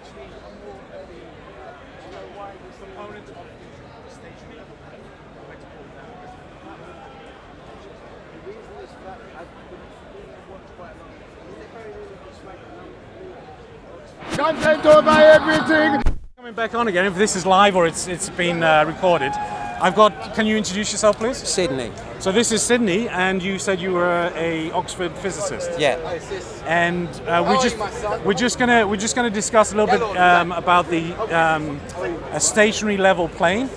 actually a more early, do you know why the proponent of the stationary level plane, I like to call it that, because the reason is that I've been watching quite a lot. Is it very really just like Content over everything! Coming back on again, if this is live or it's been recorded. I've got, can you introduce yourself please? Sydney. So this is Sidney, and you said you were a Oxford physicist. Yeah. And we're just gonna discuss a little bit about the a stationary level plane.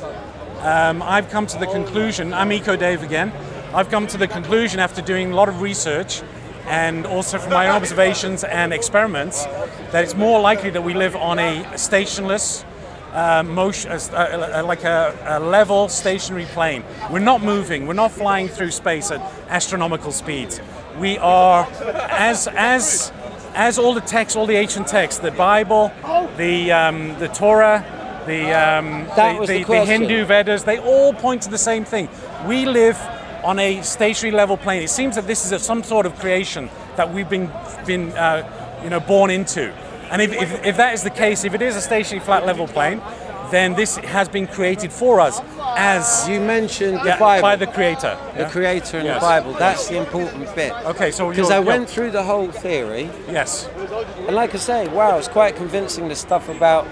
I've come to the conclusion, I'm Eco Dave again, I've come to the conclusion after doing a lot of research and also from my observations and experiments that it's more likely that we live on a stationless motion, like a level stationary plane. We're not moving, we're not flying through space at astronomical speeds. We are, as all the texts, all the ancient texts, the Bible, the Torah, the Hindu Vedas, they all point to the same thing. We live on a stationary level plane. It seems that this is some sort of creation that we've been born into. And if that is the case, if it is a stationary flat level plane, then this has been created for us as you mentioned the Bible, by the Creator. The Creator in the Bible. That's the important bit. Okay, so because I went through the whole theory. Yes. And like I say, wow, it's quite convincing. The stuff about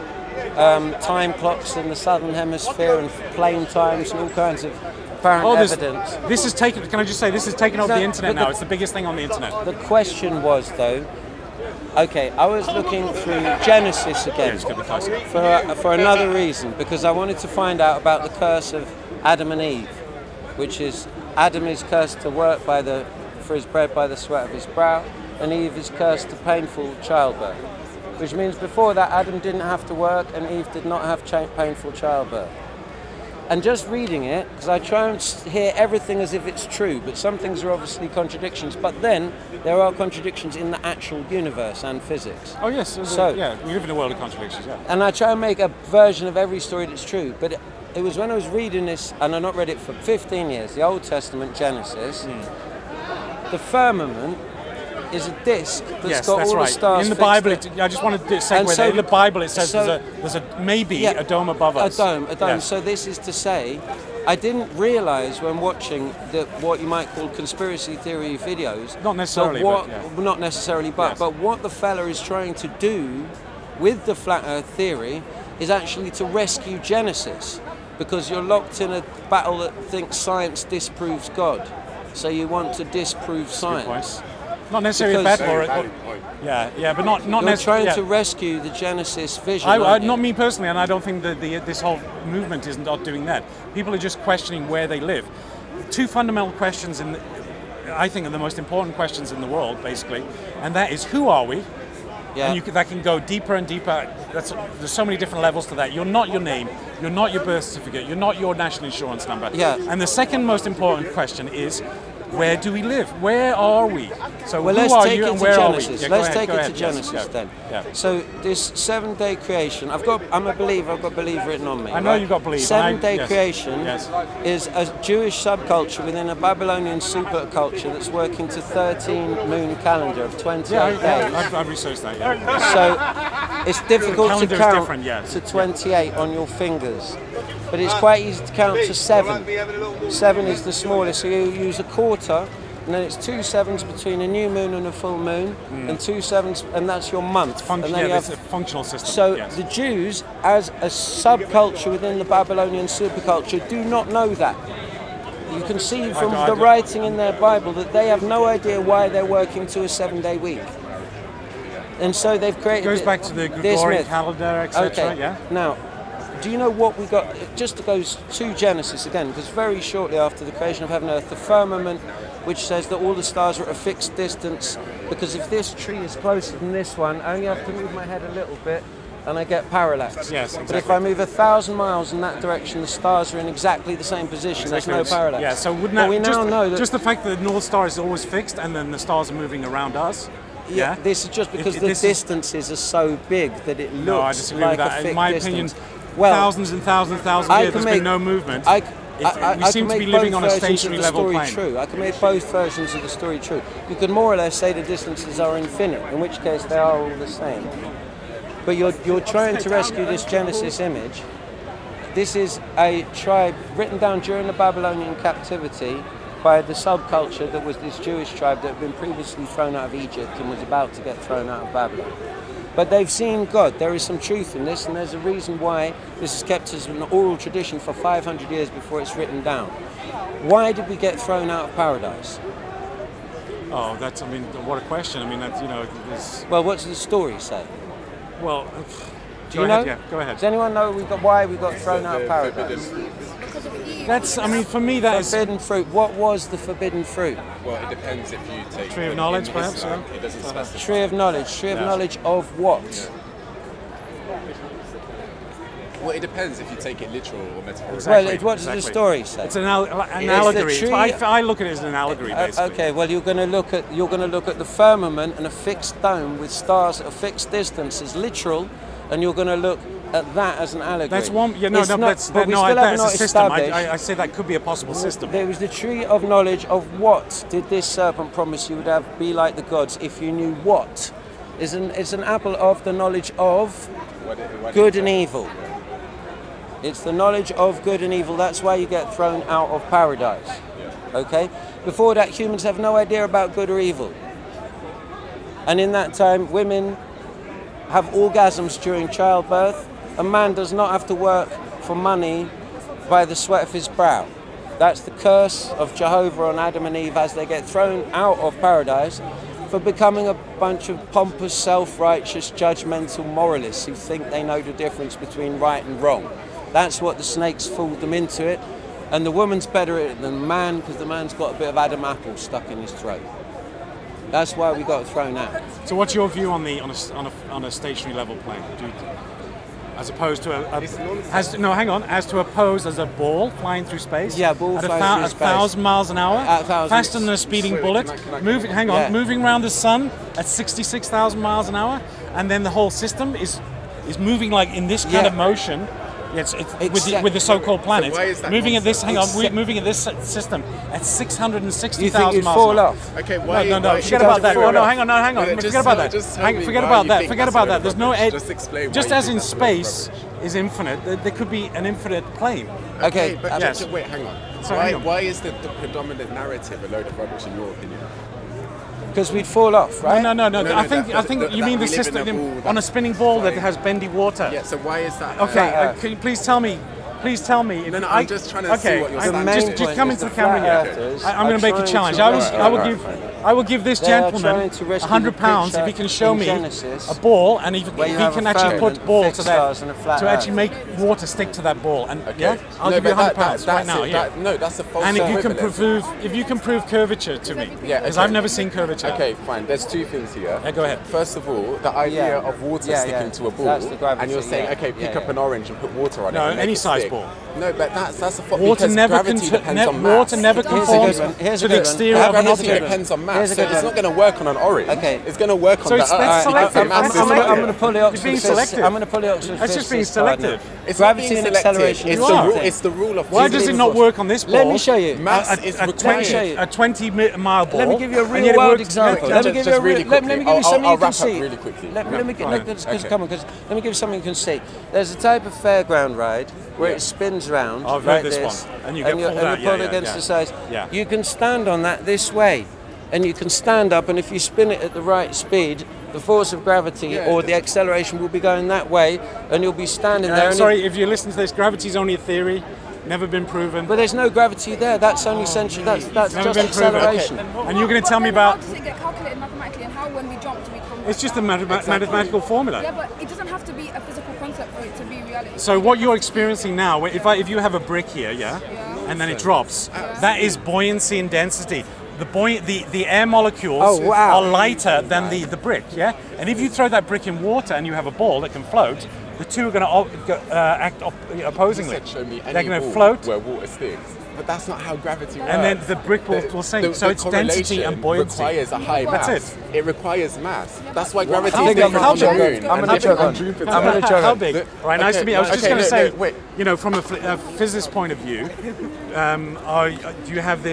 time clocks in the southern hemisphere and plane times and all kinds of apparent evidence. This is taken. Can I just say this is taken off the internet now? It's the biggest thing on the internet. The question was though. Okay, I was looking through Genesis again for another reason, because I wanted to find out about the curse of Adam and Eve, which is Adam is cursed to work for his bread by the sweat of his brow, and Eve is cursed to painful childbirth, which means before that Adam didn't have to work and Eve did not have painful childbirth. And just reading it, because I try and hear everything as if it's true, but some things are obviously contradictions, but then there are contradictions in the actual universe and physics. Oh yes, so yeah, we live in a world of contradictions, yeah. And I try and make a version of every story that's true, but it was when I was reading this, and I've not read it for 15 years, the Old Testament, Genesis, the firmament is a disc that's got all the stars. In the Bible, I just wanted to segue there. In the Bible, it says there's maybe a dome above us. A dome. Yes. So this is to say, I didn't realise when watching what you might call conspiracy theory videos. Not necessarily, not necessarily, but what the fella is trying to do with the flat Earth theory is actually to rescue Genesis, because you're locked in a battle that thinks science disproves God. So you want to disprove science. Not necessarily a bad for it. Yeah, but not necessarily. You're trying to rescue the Genesis vision. Not me personally, and I don't think that this whole movement is not doing that. People are just questioning where they live. Two fundamental questions, I think, are the most important questions in the world, basically, and that is, who are we? Yeah. And that can go deeper and deeper. There's so many different levels to that. You're not your name. You're not your birth certificate. You're not your national insurance number. Yeah. And the second most important question is, where do we live? Where are we? So well, who are you and where are we? Yeah, let's take it to Genesis then. Yeah. So this 7-day creation, I'm a believer, I've got believe written on me. I know you've got believe. 7-day creation is a Jewish subculture within a Babylonian superculture that's working to 13-moon calendar of 28 days. I've researched that, yeah. So it's difficult to count to 28 on your fingers. But it's quite easy to count to 7. 7 is the smallest, so you use a quarter, and then it's 2 7s between a new moon and a full moon, and 2 7s, and that's your month. It's a functional system. So the Jews, as a subculture within the Babylonian superculture, do not know that. You can see from the writing in their Bible that they have no idea why they're working to a 7-day week. And so they've created... It goes back to the Gregorian calendar, etc. Okay. Now, do you know what we got? Just to go to Genesis again, because very shortly after the creation of heaven and earth, the firmament, which says that all the stars are at a fixed distance, because if this tree is closer than this one, I only have to move my head a little bit and I get parallax. Yes, exactly. But if I move 1,000 miles in that direction, the stars are in exactly the same position. There's no parallax. Yeah, so wouldn't that, just the fact that the North Star is always fixed and then the stars are moving around us. Yeah, this is just because the distances are so big that it looks no, I disagree like with that. a fixed In my distance. opinion, thousands and thousands and thousands of years, there's been no movement. We seem to be living on a stationary level plane. True. I can make both versions of the story true. You could more or less say the distances are infinite, in which case they are all the same. but you're trying to rescue this Genesis image. This is a tribe written down during the Babylonian captivity by the subculture that was this Jewish tribe that had been previously thrown out of Egypt and was about to get thrown out of Babylon. But they've seen God. There is some truth in this, and there's a reason why this is kept as an oral tradition for 500 years before it's written down. Why did we get thrown out of paradise? Oh, I mean, what a question. I mean, that's, you know, there's... Well, what's the story say? Well, do you know? Yeah, go ahead. Does anyone know why we got thrown out of paradise? That's, I mean, for me, that is... Forbidden fruit. What was the forbidden fruit? Well, it depends if you take... Tree of knowledge, perhaps, yeah? It doesn't specify. Tree of knowledge. Tree of knowledge of what? Well, it depends if you take it literal or metaphorical. Exactly, What does the story say? It's an allegory. I look at it as an allegory, basically. Okay, well, you're going to look at the firmament and a fixed dome with stars at a fixed distance as literal, and you're going to look at that as an allegory. That's one. Yeah, no, that's a system. I say that could be a possible system. There was the tree of knowledge of what did this serpent promise you would have be like the gods if you knew what? It's an apple of the knowledge of good and evil. It's the knowledge of good and evil. That's why you get thrown out of paradise. Okay? Before that, humans have no idea about good or evil. And in that time, women have orgasms during childbirth. A man does not have to work for money by the sweat of his brow. That's the curse of Jehovah on Adam and Eve as they get thrown out of paradise for becoming a bunch of pompous, self-righteous, judgmental moralists who think they know the difference between right and wrong. That's what the snakes fooled them into it. And the woman's better at it than the man because the man's got a bit of Adam apple stuck in his throat. That's why we got thrown out. So what's your view on a stationary level plane? As opposed to as to oppose as a ball flying through space? Yeah, ball at flying through space. 1,000 miles an hour? At 1,000. Faster than a speeding bullet? Moving around the sun at 66,000 miles an hour? And then the whole system is moving like in this kind of motion. Yes, with the so-called planets. So moving at this, moving at this system at 660,000 miles. You think you'd fall off? Okay, why? No, forget about that. No, hang on. Forget about that. Forget about that. There's no edge. Just explain. Just as in space is infinite, there could be an infinite plane. Okay, but yes. wait, hang on. So why is the predominant narrative a load of rubbish in your opinion? Because we'd fall off, right? No. I think you mean the system on a spinning ball that has bendy water. Yeah. So why is that? Okay. Can you please tell me? Please tell me. If I'm just trying to see what your stance is. Just come into the camera here. I'm going to make a challenge. I will give this gentleman £100 if he can show me a ball, and if he can actually put ball to that to actually make water stick to that ball. And I'll give you £100 right now. No, that's a false. And if you can prove curvature to me, because I've never seen curvature. Okay, fine. There's two things here. Yeah, go ahead. First of all, the idea of water sticking to a ball, and you're saying, okay, pick up an orange and put water on it. No, any size ball. No, but that's a water never water never conforms to the exterior of an object. It depends on mass. So it's not going to work on an orange. Okay, it's going to work on so that's selective. I'm going to pull the Oxford Fizz. I'm going to pull the Oxford Fizz. That's just being selective. It's gravity and acceleration. It's the rule of. Why does it not work on this ball? Let me show you. Mass is required. A 20-mile ball. Let me give you a real world example. Let me give you something you can see. Really quickly. Let me give you something you can see. There's a type of fairground ride where it spins around like this, and you pull against the sides. You can stand on that this way, and you can stand up, and if you spin it at the right speed, the force of gravity or the acceleration will be going that way, and you'll be standing there. Sorry, if you listen to this, gravity's only a theory, never been proven. But there's no gravity there. That's only central. That's just acceleration. Okay. And you're going to tell me about? How does it get calculated mathematically, and how when we jump do we come? It's just a mathematical formula. Yeah, but it doesn't have to be a physical concept for it to be reality. So what you're experiencing now, if you have a brick here, and then it drops, that is buoyancy and density. The air molecules are lighter than the brick, And if you throw that brick in water and you have a ball that can float, the two are going to act opposingly. Show me They're going to float where water sticks. But that's not how gravity works. And then the brick will sink. So it's density and buoyancy. It requires a high mass. That's it. It requires mass. That's why gravity is different how on the big? moon. I'm going to choke on. How big? Right, nice to meet you. I was just going to say, wait. You know, from a physicist point of view, do you have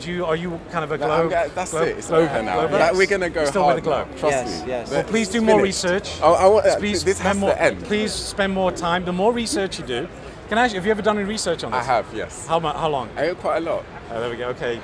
Are you kind of a globe? That's globe, it. It's over now. We're gonna go still hard with the globe. now. Trust me. Yes. Well, please do more research. This has to end. Please spend more time. The more research you do, have you ever done any research on this? I have, yes. How long? I have quite a lot. Oh, there we go. Okay.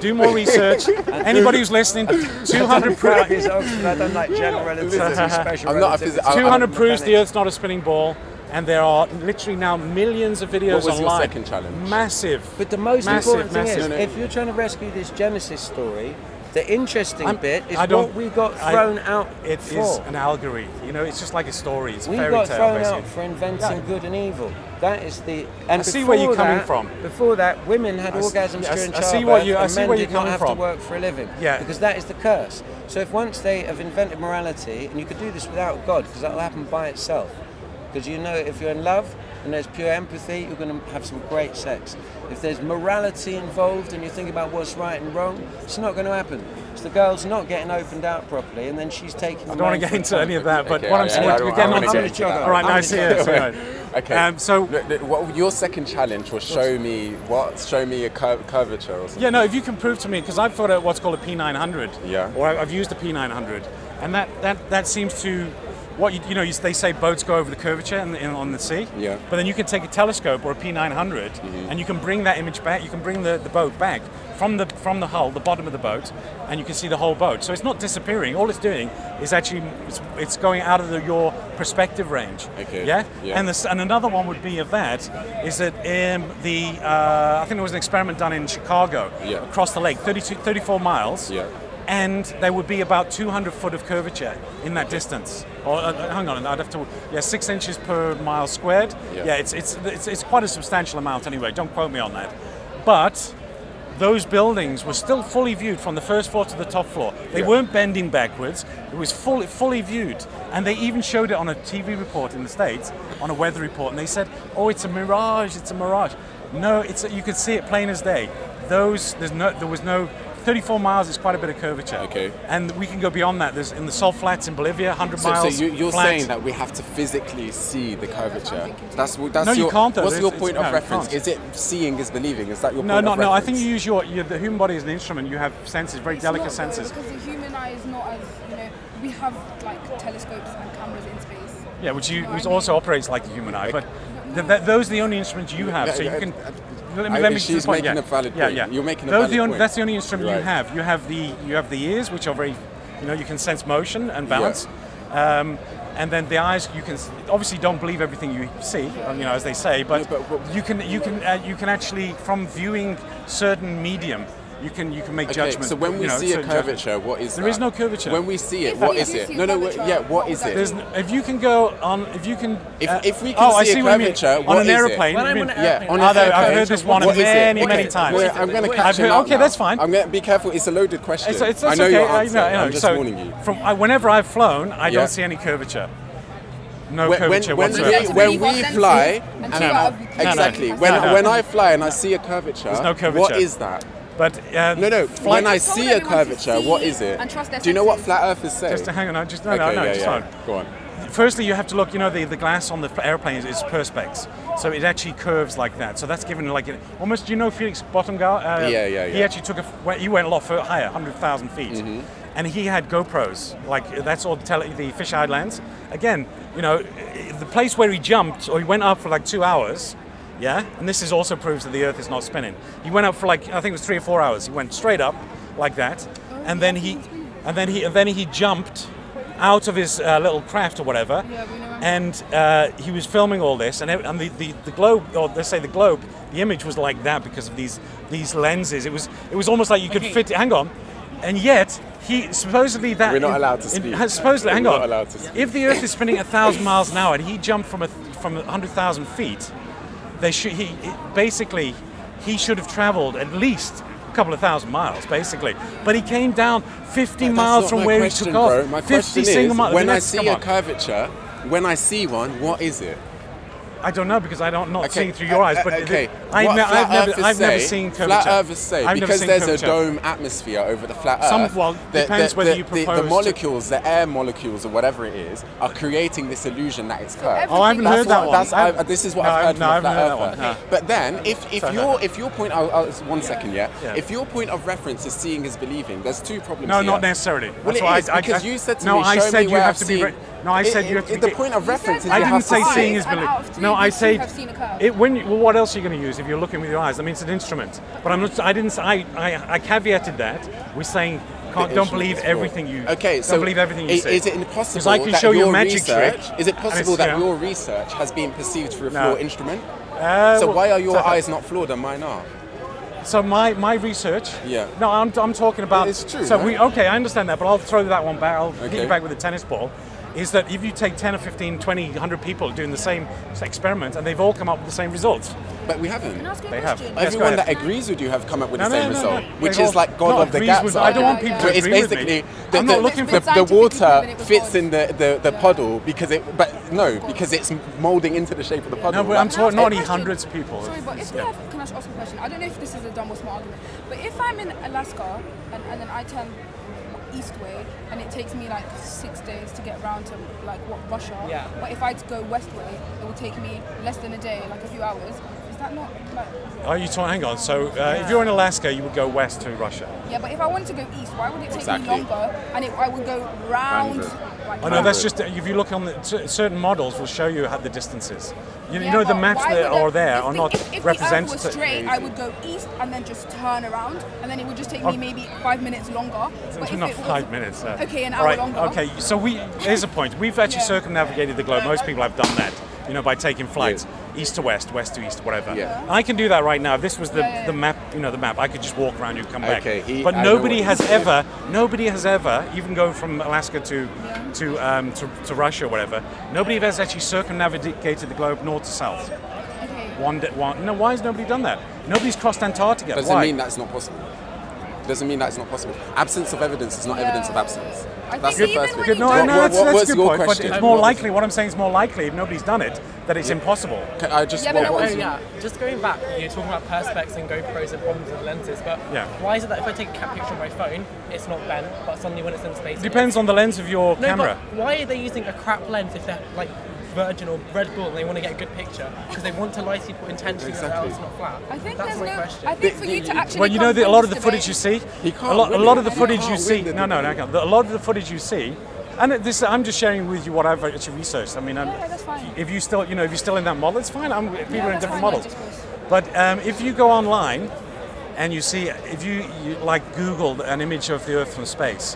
Do more research. Anybody who's listening, 200 proofs. I don't like general relativity, special I'm not a relativity. 200 proofs the Earth's not a spinning ball, and there are literally now millions of videos What was online. your second challenge? Massive. But the most important thing is, No. if you're trying to rescue this Genesis story, the interesting bit is I don't- what we got thrown out It for. is an allegory. You know, it's just like a story. It's a We fairy got tale, thrown basically. out for inventing good and evil. That is the. And I see where you're before coming that- from. Before that, women had orgasms I during see childbirth, what you- I and see men where you're did not coming have from. to work for a living. Yeah. Because that is the curse. So if once they have invented morality, and you could do this without God, because that will happen by itself. Because you know, if you're in love and there's pure empathy, you're going to have some great sex. If there's morality involved and you think about what's right and wrong, it's not going to happen. It's the girl's not getting opened out properly, and then she's taking. I don't want to get into any of that, but Okay, what I'm yeah, saying, I we're don't getting wanna on get to into that. all right, nice, yeah. Okay. So your second challenge was show me a curvature or something. yeah, no, if you can prove to me, because I've thought of what's called a P900, Yeah. or I've used a P900, and that seems to they say boats go over the curvature on the sea. Yeah. But then you can take a telescope or a P900, and you can bring that image back. You can bring the boat back from the hull, the bottom of the boat, and you can see the whole boat. So it's not disappearing. All it's doing is actually it's going out of your perspective range. Okay. Yeah. Yeah. And another one would be of that is that I think there was an experiment done in Chicago across the lake, 34 miles. Yeah. And there would be about 200 foot of curvature in that distance. Or hang on, I'd have to 6 inches per mile squared. Yeah. It's quite a substantial amount anyway. Don't quote me on that. But those buildings were still fully viewed from the first floor to the top floor. They weren't bending backwards. It was fully viewed. And they even showed it on a TV report in the States, on a weather report, and they said, "Oh, it's a mirage. It's a mirage." No, you could see it plain as day. There was no. 34 miles is quite a bit of curvature. Okay. And we can go beyond that. There's in the salt flats in Bolivia, 100 So miles. you're flat. saying that we have to physically see the curvature. That's No, your, you can't, though. What's your It's- point no, of you reference? can't. Is it seeing is believing? Is that your No, point no, of no. I reference? think you use the human body as an instrument. You have senses, very delicate It's not, though, senses. because the human eye is not as, we have like telescopes and cameras in space. Yeah, which You know what I also mean? operates like the human eye. But those are the only instruments you have. So you can. Let me she's point, making a valid yeah, point. yeah. You're making a Those valid point. That's the only instrument Right. you have. You have the ears, which are very, you can sense motion and balance. And then the eyes, you can obviously don't believe everything you see, as they say, but, you can actually, from viewing certain medium, you can make judgment. So when we see a curvature, what is that? There is no curvature. When we see it, If what we is do it? see No, a no, curvature, what is it? If you can go on, if we can I see a what you mean. curvature, On what an is it? aeroplane. When you I'm mean- on an airplane, on I've an airplane, heard this one what is it? many Okay, times. I'm going to I've catch heard- him out okay, now. that's fine. I'm going to be careful. It's a loaded question. It's I know okay. your answer. I know. I'm just So warning you. Whenever I've flown, I Yeah. don't see any curvature. No When curvature we whatsoever. fly, Exactly. when I fly and I see a curvature, There's no curvature. what is that? But No. When I told see a everyone to curvature, see what is it? and trust their Do you know what senses. flat earthers say? just hang on, just no, Okay, no, yeah, just yeah. fine. Go on. Firstly, you have to look. The glass on the airplane is perspex, so it actually curves like that. So that's given almost. Do you know Felix Bottomgal? Yeah. He actually he went a lot higher, 100,000 feet, Mm-hmm. and he had GoPros. That's all the fisheye lens. Again, the place where he jumped or he went up for 2 hours. Yeah, and this also proves that the Earth is not spinning. He went up for I think it was 3 or 4 hours. He went straight up like that, and then he jumped out of his little craft or whatever, and he was filming all this, and the globe, or let's say the globe, the image was like that because of these lenses. It was almost like you could fit it. Hang on, and yet he supposedly that We're not allowed to speak. Supposedly, hang We're on. not allowed to speak. If the Earth is spinning 1,000 miles an hour and he jumped from 100,000 feet, he should have travelled at least a couple of thousand miles, basically. But he came down 50 miles from where he took off. Bro. My 50 question single is, miles. when I see a curvature, when I see one, what is it? I don't know because not seeing through your eyes. But okay, I've never seen curvature. Flat earthers say because there's a dome atmosphere over the flat Earth. Well, depends whether you propose the molecules, the air molecules or whatever it is, are creating this illusion that it's curved. Oh, I haven't heard that one. This is what I've heard from a flat earther. But then, if your point, 1 second, if your point of reference is seeing is believing, there's two problems. No, here. not necessarily. Well, it is because you said to me, I show said me you where have I've to be. seen. No, I said you have to be. The point of reference is I you didn't have say to seeing is And believing. out of three, No, I you say have seen a curve. well, what else are you going to use if you're looking with your eyes? I mean, it's an instrument. But I'm not. I didn't. I caveated that. We're saying don't believe everything you. Okay, so don't believe everything you say. Is it impossible because I can that show you your a magic trick? research? Is it possible that your research has been perceived through a flawed instrument? So why are your eyes not flawed and mine are? So my research. Yeah. No, I'm talking about. It's true. So right? I understand that, but I'll throw that one back. I'll hit you back with a tennis ball. Is that if you take 10 or 15, 20, 100 people doing the same experiment and they've all come up with the same results? But we haven't. They have. Everyone that agrees with you have come up with the same result, which is like God of the gaps. I don't want people to it's agree basically with me. I'm not looking for the water fits in the puddle because because it's molding into the shape of the puddle. No, but I'm talking not only hundreds of people. Sorry, but if we have, can I ask a question? I don't know if this is a dumb or smart argument, but if I'm in Alaska and then I turn east way and it takes me like 6 days to get around to like Russia, but if I go west way it will take me less than a day, like a few hours. Is that not like... Are you talking, hang on, so if you're in Alaska you would go west to Russia? Yeah, but if I wanted to go east, why would it take me longer and I would go round? Like, no, that's just, if you look on certain models will show you how the distances. You know the maps that are there are not representative. If the Earth was straight, I would go east and then just turn around, and then it would just take me maybe 5 minutes longer. It's not 5 minutes. Okay, an hour longer. Okay, so here's a point. We've actually circumnavigated the globe. Most people have done that, by taking flights east to west, west to east, whatever. Yeah. I can do that right now. If this was the map, the map, I could just walk around, you'd come back. But I nobody has ever, even going from Alaska to Russia or whatever, nobody has actually circumnavigated the globe north to south. No, why has nobody done that? Nobody's crossed Antarctica. Doesn't mean that's not possible. Doesn't mean that's not possible. Absence of evidence is not evidence of absence. That's the first thing. No, that's a good point. But it's more likely. What I'm saying is more likely if nobody's done it that it's impossible. Just going back, you're talking about perspex and GoPros and problems with lenses, but why is it that if I take a cat picture on my phone, it's not bent, but suddenly when it's in space, depends on the lens of your camera. But why are they using a crap lens if they're like Virgin or Red Bull and they want to get a good picture because they want to lie to people intentionally that it's not flat? I think that's my question. I think for you to actually. Well, a lot of the footage you see, a lot of the footage you see. A lot of the footage you see. And I'm just sharing with you what I've actually researched. I mean, that's fine. if you're still in that model, it's fine. People are in different models. But if you go online and you see, if you like Google an image of the Earth from space,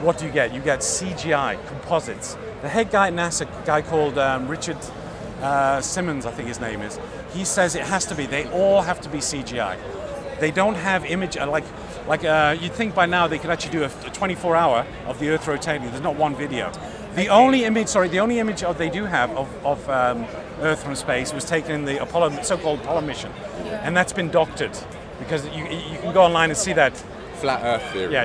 what do you get? You get CGI composites. The head guy at NASA, a guy called Richard Simmons, I think his name is. He says it has to be. They all have to be CGI. They don't have image you'd think by now they could actually do a 24-hour of the Earth rotating. There's not one video. The only image they do have of Earth from space was taken in the so-called Apollo mission, and that's been doctored because you can go online and see that. Flat Earth theory. Yeah,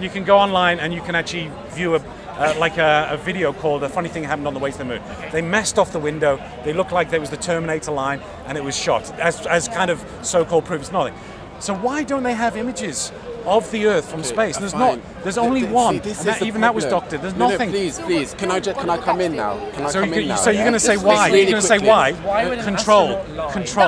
you can go online and you can actually view a video called "A Funny Thing Happened on the Way to the Moon." They messed off the window. They looked like there was the Terminator line, and it was shot as kind of so-called proof. It's nothing. So why don't they have images of the Earth from space? There's not. There's only one. Even that was doctored. There's nothing. Please. Can I come in now? So you're going to say why? You're going to say why? Control.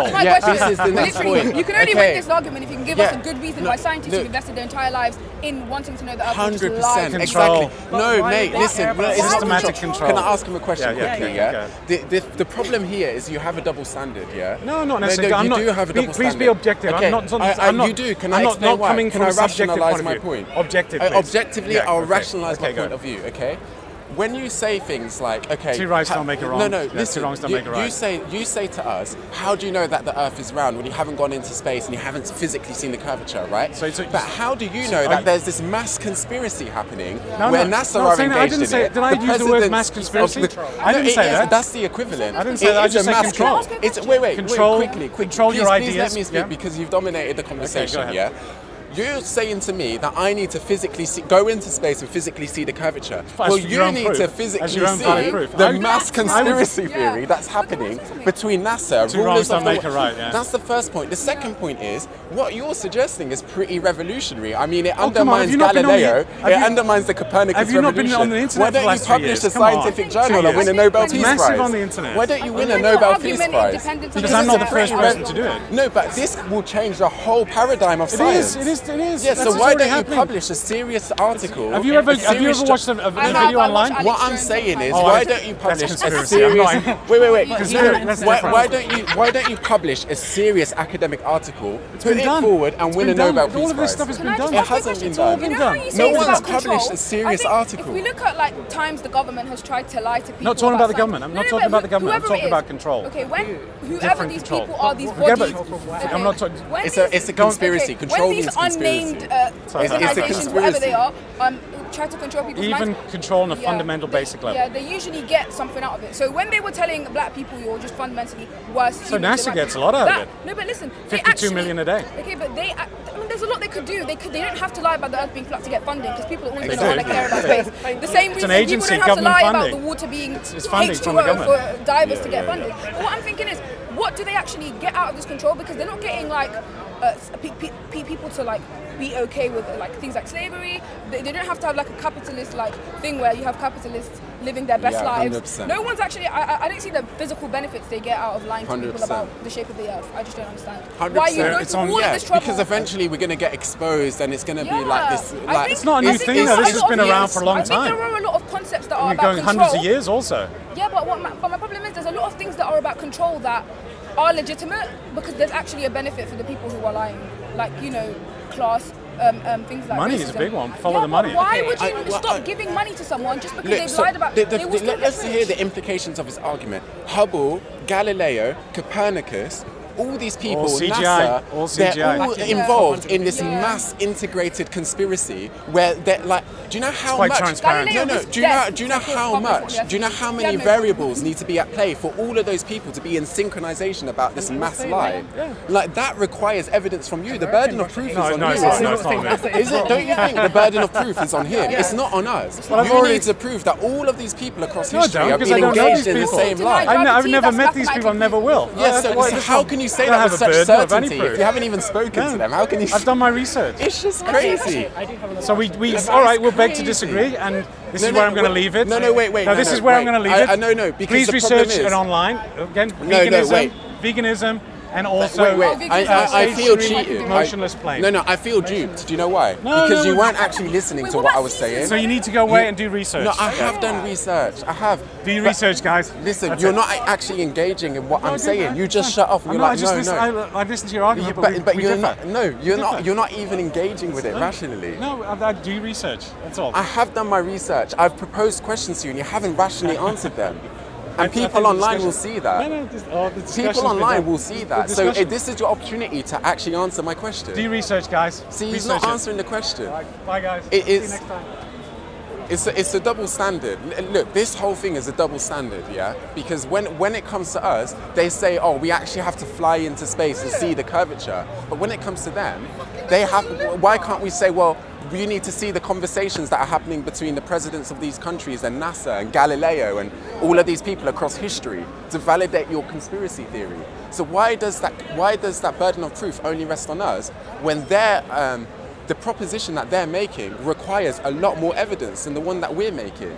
Yeah, this is the next point. You can only win this argument if you can give us a good reason why scientists have invested their entire lives in wanting to know the Earth. 100%. Exactly. No, mate. Listen. Systematic control. Can I ask him a question quickly? Yeah. The problem here is you have a double standard. Yeah. No, not necessarily. You do have a double standard. Please be objective. I'm not. You do. Can I explain why? Can I rationalize my point? Objectively, I'll rationalize my point of view, okay? When you say things like, okay... Two rights don't make a wrong. No, listen, two wrongs don't make a right. You say to us, how do you know that the Earth is round when you haven't gone into space and you haven't physically seen the curvature, right? But how do you know that there's this mass conspiracy happening where NASA are engaged in it? Did I use the word mass conspiracy? I didn't say that. That's the equivalent. I didn't say that. I just said control. Wait, quickly. Control your ideas. Please let me speak because you've dominated the conversation, yeah? You're saying to me that I need to physically go into space and physically see the curvature. Well, you need to physically see the mass conspiracy theory that's happening between NASA. Two wrongs don't make a right. Yeah. That's the first point. The second point is what you're suggesting is pretty revolutionary. I mean, it undermines Galileo. It undermines the Copernicus revolution. Have you not been on the internet? Why don't you publish a scientific journal and win a Nobel Peace Prize? Massive on the internet. Why don't you win a Nobel Peace Prize? Because I'm not the first person to do it. No, but this will change the whole paradigm of science. It is. Yeah, so why don't you publish a serious article? Have you ever watched a video online? What I'm saying is, why don't you publish a serious? Wait. Why don't you publish a serious academic article, put it forward, and win a Nobel Peace Prize? All of this stuff has been done. It hasn't been done. No one's published a serious article. If we look at like times the government has tried to lie to people. Not talking about the government. I'm not talking about the government. I'm talking about control. Okay, whoever these people are, these bodies. I'm not talking. It's a conspiracy. Control means conspiracy. When these unnamed organizations, whatever they are, try to control people's minds. Even control on a fundamental basic level. Yeah, they usually get something out of it. So when they were telling black people you're just fundamentally worse. So NASA gets a lot out of it. No, but listen, 52 million a day. Okay, but there's a lot they could do. They don't have to lie about the Earth being flat to get funding because people are always going to want to care about space. The same reason people don't have to lie about the water being H2O for divers to get funding. But what I'm thinking is, what do they actually get out of this control? Because they're not getting like people to like be okay with like things like slavery. They don't have to have like a capitalist like thing where you have capitalists living their best lives. 100%. No one's actually. I don't see the physical benefits they get out of lying to people about the shape of the Earth. I just don't understand. 100%. Why you go through all of this trouble? Because eventually we're going to get exposed, and it's going to be like this. Like, it's not a new thing though. This has been around for a long time. I think there are a lot of concepts that are about going control. hundreds of years also. Yeah, but my problem is there's a lot of things that are about control that are legitimate because there's actually a benefit for the people who are lying, like class. Things like money racism. is a big one. Follow the money. Why would you stop giving money to someone just because they've lied about it? Let's hear the implications of his argument. Hubble, Galileo, Copernicus, all these people, NASA, they're all involved in this mass integrated conspiracy where they're like, do you know how much? Transparent. Do you know how much? Do you know how many variables need to be at play for all of those people to be in synchronization about this mass lie? Like that requires evidence from you. The burden of proof is on you. Is it? Don't you think the burden of proof is on him? It's not on us. You need to prove that all of these people across history have been engaged in the same lie. I've never met these people. I never will. Yes. So how can you say that with such certainty if you haven't even spoken to them? How can you? I've done my research. It's just crazy. So all right, we'll beg to disagree, and this is where I'm going to leave it. No, wait. No, this is where I'm going to leave it. No, because please research it online. Again, veganism, and also I feel cheated. Emotionless plane. No, I feel duped. Do you know why? Because you weren't actually listening to what I was saying. So you need to go away and do research. No, I have done research. I have. Do your research, guys. Listen, you're not actually engaging in what I'm saying. You just shut off. You're like, no. I listened to your argument, but you're not. No, you're not even engaging with it rationally. No, I do research. That's all. I have done my research. I've proposed questions to you, and you haven't rationally answered them. And people online will see that. People online will see that. So this is your opportunity to actually answer my question. Do research, guys. See, he's not answering the question. Bye, guys. See you next time. It's a double standard. Look, this whole thing is a double standard, yeah? Because when it comes to us, they say, oh, we actually have to fly into space and see the curvature. But when it comes to them, why can't we say, well, you need to see the conversations that are happening between the presidents of these countries and NASA and Galileo and all of these people across history to validate your conspiracy theory. So why does that burden of proof only rest on us when the proposition that they're making requires a lot more evidence than the one that we're making?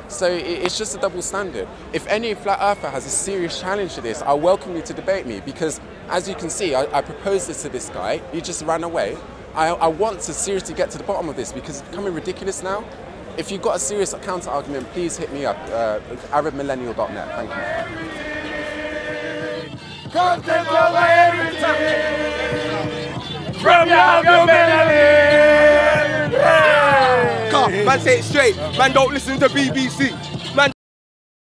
So it's just a double standard. If any flat earther has a serious challenge to this, I welcome you to debate me, because as you can see, I proposed this to this guy, he just ran away. I want to seriously get to the bottom of this because it's becoming ridiculous now. If you've got a serious counter argument, please hit me up, arabmillennial.net. Thank you. Content over everything from your melody. Man, say it straight. Man, don't listen to BBC.